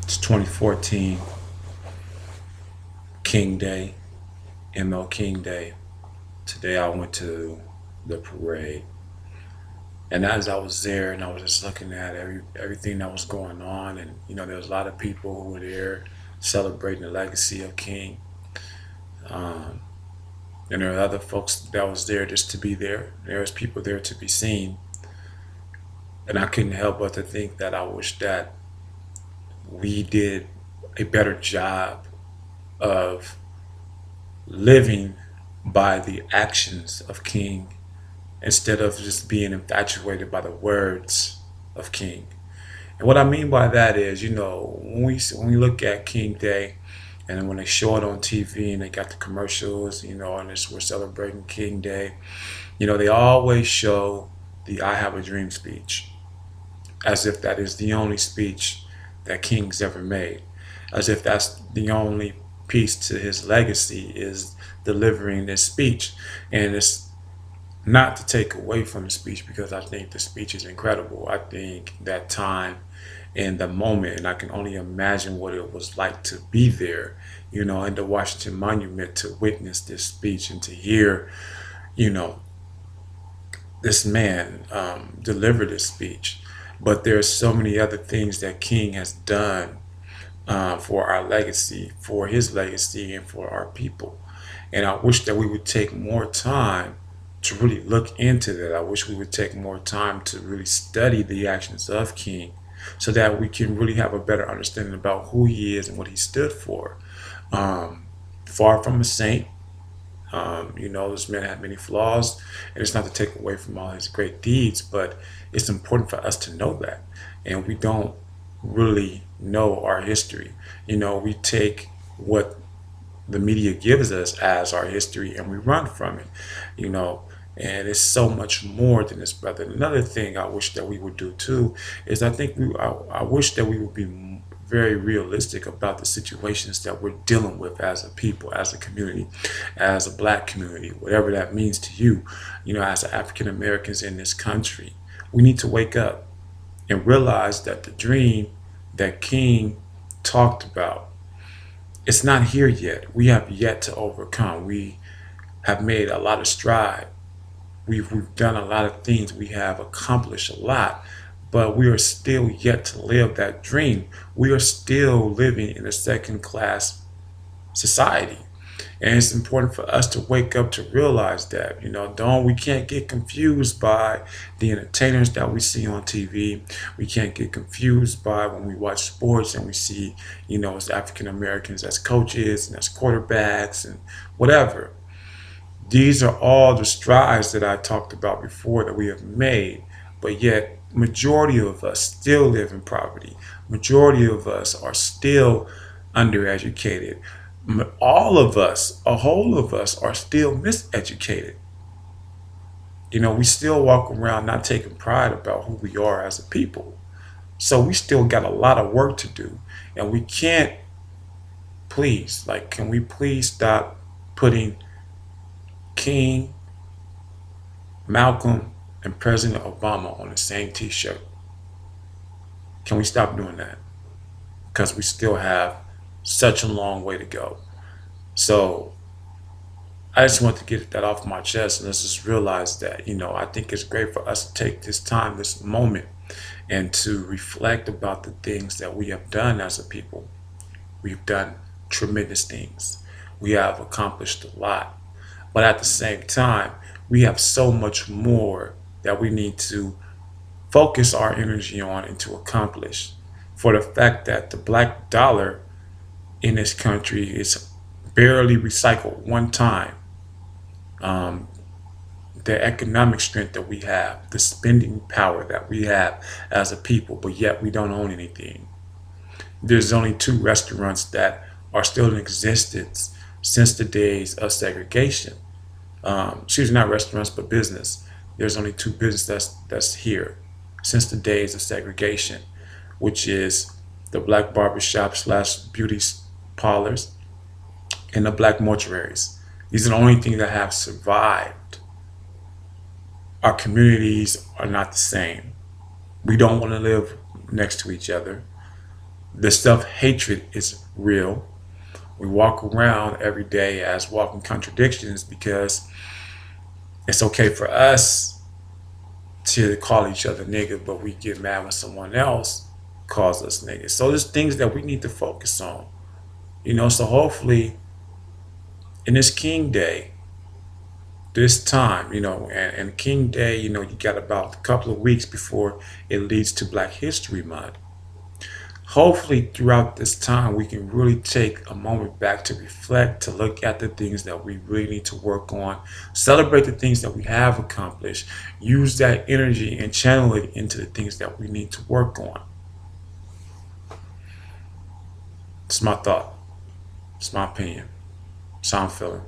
It's 2014, King Day, MLK Day. Today I went to the parade, and as I was there, and I was just looking at everything that was going on, and there was a lot of people who were there celebrating the legacy of King, um, and there were other folks that was there just to be there. There was people there to be seen, and I couldn't help but to think that I wish that we did a better job of living by the actions of King instead of just being infatuated by the words of King. And what I mean by that is, when we look at King Day, and when they show it on TV and they got the commercials, and we're celebrating King Day, they always show the "I Have a Dream" speech, as if that is the only speech that King's ever made, as if that's the only piece to his legacy is delivering this speech. And it's not to take away from the speech, because I think the speech is incredible. I think that time and the moment, and I can only imagine what it was like to be there, in the Washington Monument, to witness this speech and to hear, you know, this man deliver this speech. But there's so many other things that King has done for our legacy, for his legacy, and for our people. And I wish that we would take more time to really look into that. I wish we would take more time to really study the actions of King, so that we can really have a better understanding about who he is and what he stood for. Far from a saint, this man had many flaws, and it's not to take away from all his great deeds, but it's important for us to know that. And we don't really know our history. We take what the media gives us as our history and we run from it, you know. And it's so much more than this, brother. Another thing I wish that we would do too is I wish that we would be very realistic about the situations that we're dealing with as a people, as a community, as a black community, whatever that means to you, as African Americans in this country. We need to wake up and realize that the dream that King talked about, it's not here yet. We have yet to overcome. We have made a lot of stride. We've done a lot of things. We have accomplished a lot, but we are still yet to live that dream. We are still living in a second class society. And it's important for us to wake up to realize that, don't we can't get confused by the entertainers that we see on TV. We can't get confused by when we watch sports and we see, as African Americans as coaches and as quarterbacks and whatever. These are all the strides that I talked about before that we have made, but yet majority of us still live in poverty. Majority of us are still undereducated. All of us, a whole of us, are still miseducated. We still walk around not taking pride about who we are as a people. So we still got a lot of work to do. And we can't, please, can we please stop putting King, Malcolm, and President Obama on the same t-shirt? Can we stop doing that? Because we still have such a long way to go. So I just want to get that off my chest, and let's just realize that, I think it's great for us to take this time, this moment, and to reflect about the things that we have done as a people. We've done tremendous things. We have accomplished a lot. But at the same time, we have so much more that we need to focus our energy on and to accomplish. For the fact that the black dollar in this country is barely recycled one time. Um, the economic strength that we have, the spending power that we have as a people, but yet we don't own anything. There's only two restaurants that are still in existence since the days of segregation. Excuse me, not restaurants, but business. There's only two businesses that's here since the days of segregation, which is the black barbershop slash beauty parlors and the black mortuaries. These are the only things that have survived. Our communities are not the same. We don't want to live next to each other. This self-hatred is real. We walk around every day as walking contradictions because it's okay for us to call each other nigga, but we get mad when someone else calls us nigga. So there's things that we need to focus on. So hopefully in this King Day, this time, and King Day, you got about a couple of weeks before it leads to Black History Month. Hopefully, throughout this time, we can really take a moment back to reflect, to look at the things that we really need to work on, celebrate the things that we have accomplished, use that energy and channel it into the things that we need to work on. It's my thought, it's my opinion, it's how I'm feeling.